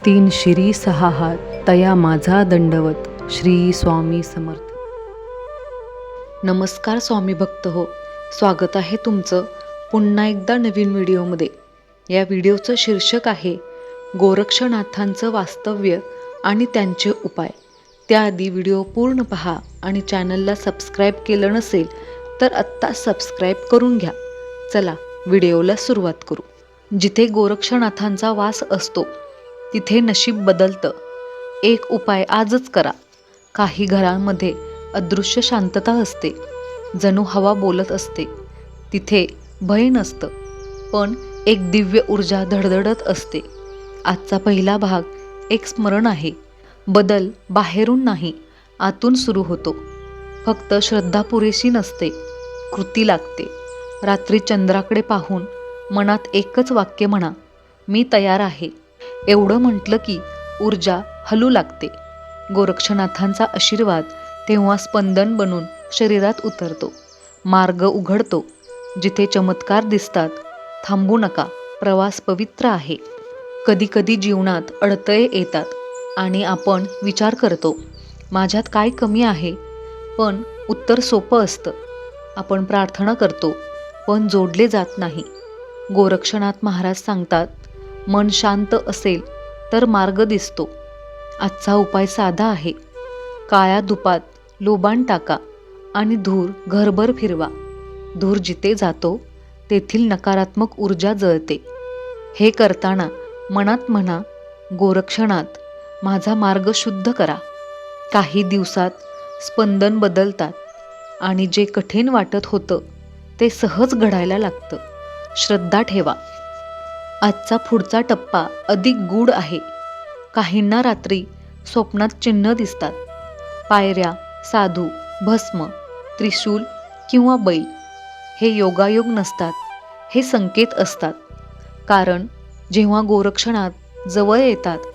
तीन शिरी सहा हात तया माझा दंडवत. श्री स्वामी समर्थ. नमस्कार स्वामी भक्त हो, स्वागत आहे तुमचं पुन्हा एकदा नवीन व्हिडिओमध्ये. या व्हिडिओचं शीर्षक आहे गोरक्षनाथांचं वास्तव्य आणि त्यांचे उपाय. त्याआधी व्हिडिओ पूर्ण पहा आणि चॅनलला सबस्क्राईब केलं नसेल तर आत्ता सबस्क्राईब करून घ्या. चला व्हिडिओला सुरुवात करू. जिथे गोरक्षनाथांचा वास असतो तिथे नशीब बदलतं. एक उपाय आजच करा. काही घरांमध्ये अदृश्य शांतता असते, जणू हवा बोलत असते. तिथे भय नसतं, पण एक दिव्य ऊर्जा धडधडत असते. आजचा पहिला भाग एक स्मरण आहे. बदल बाहेरून नाही, आतून सुरू होतो. फक्त श्रद्धा पुरेशी नसते, कृती लागते. रात्री चंद्राकडे पाहून मनात एकच वाक्य म्हणा, मी तयार आहे. एवढं म्हटलं की ऊर्जा हलू लागते. गोरक्षनाथांचा आशीर्वाद तेव्हा स्पंदन बनून शरीरात उतरतो. मार्ग उघडतो. जिथे चमत्कार दिसतात थांबू नका, प्रवास पवित्र आहे. कधी कधी जीवनात अडथळे येतात आणि आपण विचार करतो, माझ्यात काय कमी आहे. पण उत्तर सोपं असतं. आपण प्रार्थना करतो पण जोडले जात नाही. गोरक्षनाथ महाराज सांगतात, मन शांत असेल तर मार्ग दिसतो. आजचा उपाय साधा आहे. काळ्या धुपात लोबान टाका आणि धूर घरभर फिरवा. धूर जिथे जातो तेथील नकारात्मक ऊर्जा जळते. हे करताना मनात म्हणा, गोरक्षनाथ माझा मार्ग शुद्ध करा. काही दिवसात स्पंदन बदलतात आणि जे कठीण वाटत होतं ते सहज घडायला लागतं. श्रद्धा ठेवा. आजचा पुढचा टप्पा अधिक गूढ आहे. काहींना रात्री स्वप्नात चिन्ह दिसतात. पायऱ्या, साधू, भस्म, त्रिशूल किंवा बैल. हे योगायोग नसतात, हे संकेत असतात. कारण जेव्हा गोरक्षनाथ जवळ येतात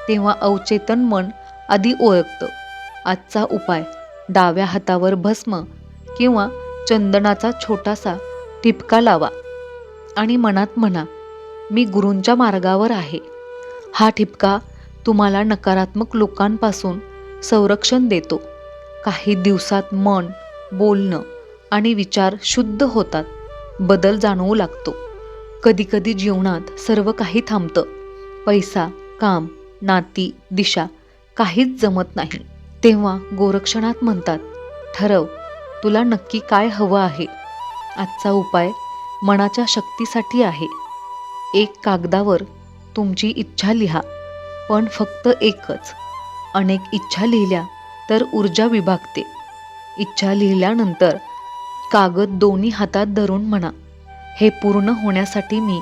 तेव्हा अवचेतन मन आधी ओळखतं. आजचा उपाय, डाव्या हातावर भस्म किंवा चंदनाचा छोटासा ठिपका लावा आणि मनात म्हणा, मी गुरूंच्या मार्गावर आहे. हा ठिपका तुम्हाला नकारात्मक लोकांपासून संरक्षण देतो. काही दिवसात मन, बोलणं आणि विचार शुद्ध होतात. बदल जाणवू लागतो. कधीकधी जीवनात सर्व काही थांबतं. पैसा, काम, नाती, दिशा काहीच जमत नाही. तेव्हा गोरक्षनाथ म्हणतात, ठरव, तुला नक्की काय हवं आहे. आजचा उपाय मनाच्या शक्तीसाठी आहे. एक कागदावर तुमची इच्छा लिहा, पण फक्त एकच. अनेक इच्छा लिहिल्या तर ऊर्जा विभागते. इच्छा लिहिल्यानंतर कागद दोन्ही हातात धरून म्हणा, हे पूर्ण होण्यासाठी मी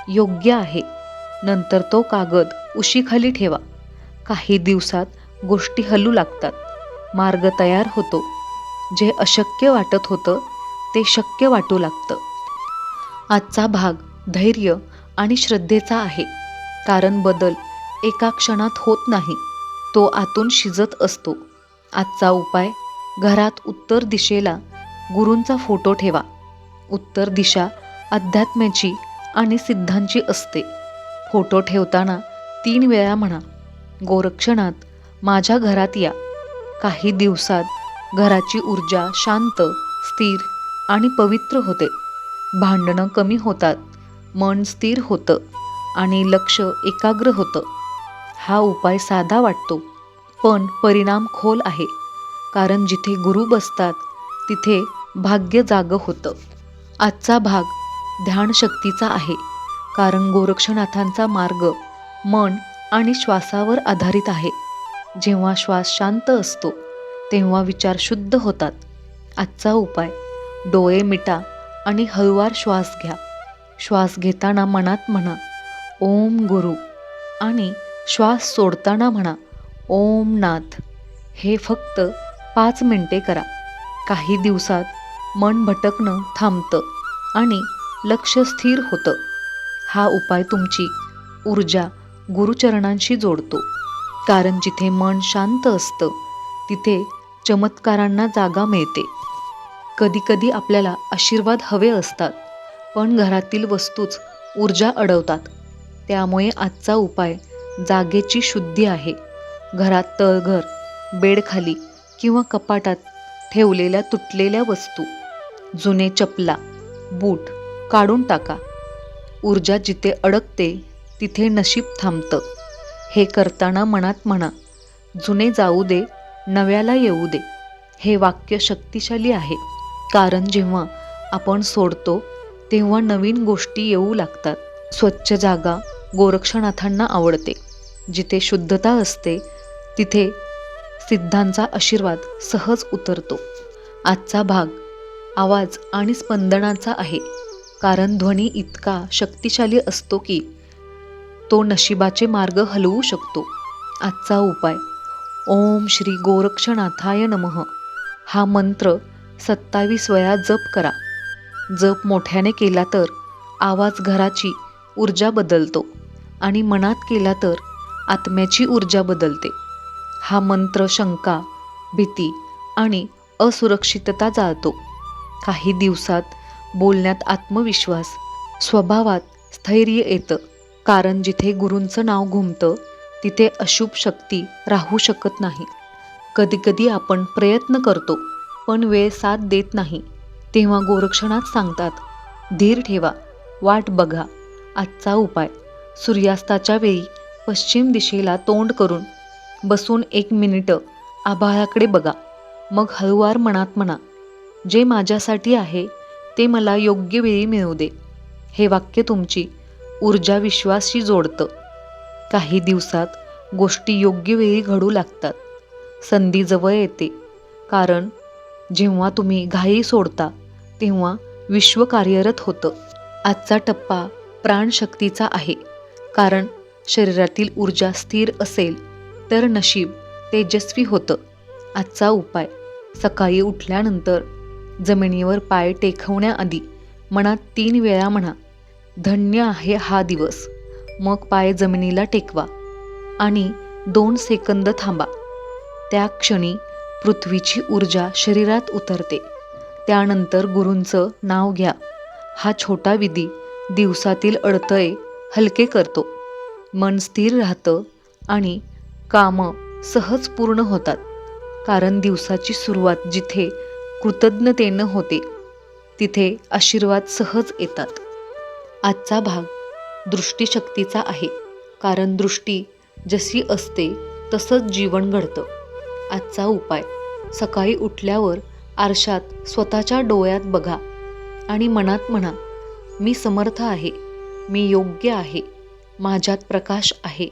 योग्य आहे. नंतर तो कागद उशीखाली ठेवा. काही दिवसात गोष्टी हलू लागतात. मार्ग तयार होतो. जे अशक्य वाटत होतं ते शक्य वाटू लागतं. आजचा भाग धैर्य आणि श्रद्धेचा आहे. कारण बदल एका क्षणात होत नाही, तो आतून शिजत असतो. आजचा उपाय, घरात उत्तर दिशेला गुरूंचा फोटो ठेवा. उत्तर दिशा अध्यात्माची आणि सिद्धांची असते. फोटो ठेवताना 3 वेळा म्हणा, गोरक्षनाथ माझ्या घरात या. काही दिवसात घराची ऊर्जा शांत, स्थिर आणि पवित्र होते. भांडणं कमी होतात, मन स्थिर होतं आणि लक्ष एकाग्र होतं. हा उपाय साधा वाटतो, पण परिणाम खोल आहे. कारण जिथे गुरु बसतात तिथे भाग्य जागं होतं. आजचा भाग ध्यानशक्तीचा आहे. कारण गोरक्षनाथांचा मार्ग मन आणि श्वासावर आधारित आहे. जेव्हा श्वास शांत असतो तेव्हा विचार शुद्ध होतात. आजचा उपाय, डोळे मिटा आणि हळूवार श्वास घ्या. श्वास घेताना मनात म्हणा, ओम गुरु, आणि श्वास सोडताना म्हणा, ओम नाथ. हे फक्त 5 मिनिटे करा. काही दिवसात मन भटकणं थांबतं आणि लक्ष स्थिर होतं. हा उपाय तुमची ऊर्जा गुरुचरणांशी जोडतो. कारण जिथे मन शांत असतं तिथे चमत्कारांना जागा मिळते. कधीकधी आपल्याला आशीर्वाद हवे असतात, पण घरातील वस्तूच ऊर्जा अडवतात. त्यामुळे आजचा उपाय जागेची शुद्धी आहे. घरात तळघर, बेडखाली किंवा कपाटात ठेवलेल्या तुटलेल्या वस्तू, जुने चपला, बूट काढून टाका. ऊर्जा जिथे अडकते तिथे नशीब थांबतं. हे करताना मनात म्हणा, जुने जाऊ दे, नव्याला येऊ दे. हे वाक्य शक्तिशाली आहे, कारण जेव्हा आपण सोडतो तेव्हा नवीन गोष्टी येऊ लागतात. स्वच्छ जागा गोरक्षनाथांना आवडते. जिथे शुद्धता असते तिथे सिद्धांचा आशीर्वाद सहज उतरतो. आजचा भाग आवाज आणि स्पंदनाचा आहे, कारण ध्वनी इतका शक्तिशाली असतो की तो नशिबाचे मार्ग हलवू शकतो. आजचा उपाय, ओम श्री गोरक्षनाथाय नमः हा मंत्र 27 वेळा जप करा. जप मोठ्याने केला तर आवाज घराची ऊर्जा बदलतो आणि मनात केला तर आत्म्याची ऊर्जा बदलते. हा मंत्र शंका, भीती आणि असुरक्षितता जाळतो. काही दिवसात बोलण्यात आत्मविश्वास, स्वभावात स्थैर्य येतं, कारण जिथे गुरूंचं नाव घुमतं तिथे अशुभ शक्ती राहू शकत नाही. कधीकधी आपण प्रयत्न करतो पण वेळ साथ देत नाही. तेव्हा गोरक्षनाथ सांगतात, धीर ठेवा, वाट बघा. आजचा उपाय, सूर्यास्ताच्या वेळी पश्चिम दिशेला तोंड करून बसून 1 मिनिट आभाळाकडे बघा. मग हळुवार मनात म्हणा, जे माझ्यासाठी आहे ते मला योग्य वेळी मिळू दे. हे वाक्य तुमची ऊर्जा विश्वासशी जोडतं. काही दिवसात गोष्टी योग्य वेळी घडू लागतात. संधी जवळ येते, कारण जेव्हा तुम्ही घाई सोडता तेव्हा विश्व कार्यरत होतं. आजचा टप्पा प्राणशक्तीचा आहे, कारण शरीरातील ऊर्जा स्थिर असेल तर नशीब तेजस्वी होतं. आजचा उपाय, सकाळी उठल्यानंतर जमिनीवर पाय टेकवण्याआधी मनात 3 वेळा म्हणा, धन्य आहे हा दिवस. मग पाय जमिनीला टेकवा आणि 2 सेकंद थांबा. त्या क्षणी पृथ्वीची ऊर्जा शरीरात उतरते. त्यानंतर गुरूंचं नाव घ्या. हा छोटा विधी दिवसातील अडथळे हलके करतो. मन स्थिर राहतं आणि कामं सहज पूर्ण होतात, कारण दिवसाची सुरुवात जिथे कृतज्ञतेनं होते तिथे आशीर्वाद सहज येतात. आजचा भाग दृष्टीशक्तीचा आहे, कारण दृष्टी जशी असते तसंच जीवन घडतं. आजचा उपाय, सकाळी उठल्यावर आरशात स्वतःच्या डोळ्यात बघा आणि मनात म्हणा, मी समर्थ आहे, मी योग्य आहे, माझ्यात प्रकाश आहे.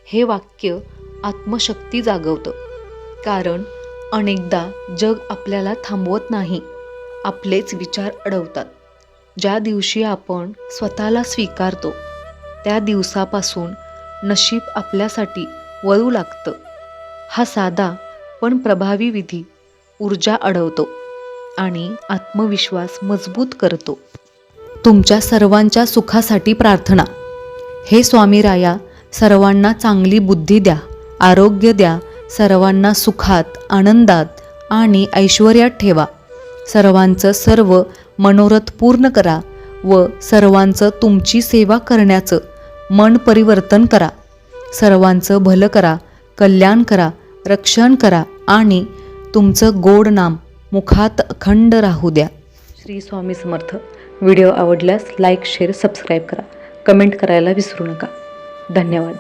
हे वाक्य आत्मशक्ती जागवतं, कारण अनेकदा जग आपल्याला थांबवत नाही, आपलेच विचार अडवतात. ज्या दिवशी आपण स्वतःला स्वीकारतो त्या दिवसापासून नशीब आपल्यासाठी वळू लागतं. हा साधा पण प्रभावी विधी ऊर्जा अडवतो आणि आत्मविश्वास मजबूत करतो. तुमच्या सर्वांच्या सुखासाठी प्रार्थना. हे स्वामी राया, सर्वांना चांगली बुद्धी द्या, आरोग्य द्या, सर्वांना सुखात, आनंदात आणि ऐश्वर्यात ठेवा. सर्वांचं सर्व मनोरथ पूर्ण करा व सर्वांचं तुमची सेवा करण्याचं मन परिवर्तन करा. सर्वांचं भलं करा, कल्याण करा, रक्षण करा आणि तुमचं गोड नाम मुखात अखंड राहू द्या. श्री स्वामी समर्थ. व्हिडिओ आवडल्यास लाईक, शेअर, सबस्क्राईब करा. कमेंट करायला विसरू नका. धन्यवाद.